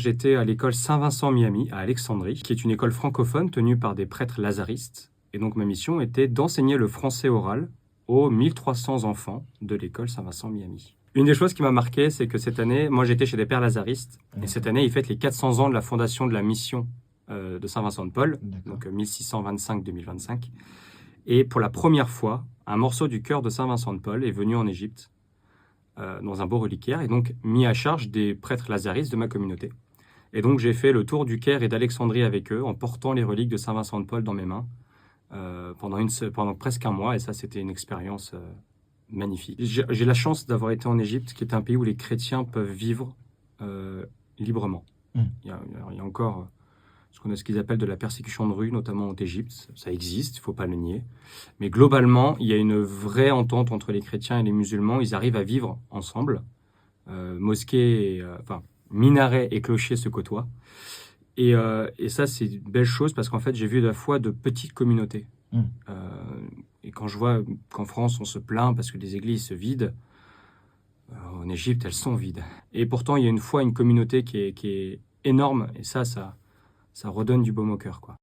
J'étais à l'école Saint-Vincent-Miami à Alexandrie, qui est une école francophone tenue par des prêtres lazaristes. Et donc ma mission était d'enseigner le français oral aux 1300 enfants de l'école Saint-Vincent-Miami. Une des choses qui m'a marqué, c'est que cette année, moi j'étais chez des pères lazaristes, et cette année ils fêtent les 400 ans de la fondation de la mission de Saint-Vincent de Paul, donc 1625-2025. Et pour la première fois, un morceau du cœur de Saint-Vincent de Paul est venu en Égypte, dans un beau reliquaire, et donc mis à charge des prêtres lazaristes de ma communauté. Et donc j'ai fait le tour du Caire et d'Alexandrie avec eux, en portant les reliques de Saint-Vincent de Paul dans mes mains, pendant presque un mois, et ça c'était une expérience magnifique. J'ai la chance d'avoir été en Égypte, qui est un pays où les chrétiens peuvent vivre librement. Il y a encore ce qu'ils appellent de la persécution de rue, notamment en Égypte. Ça existe, il ne faut pas le nier. Mais globalement, il y a une vraie entente entre les chrétiens et les musulmans. Ils arrivent à vivre ensemble. Mosquée, minaret et clocher se côtoient. Et ça, c'est une belle chose parce qu'en fait, j'ai vu à la fois de petites communautés. Et quand je vois qu'en France, on se plaint parce que les églises se vident, en Égypte, elles sont vides. Et pourtant, il y a une communauté qui est énorme. Et ça redonne du baume au cœur, quoi.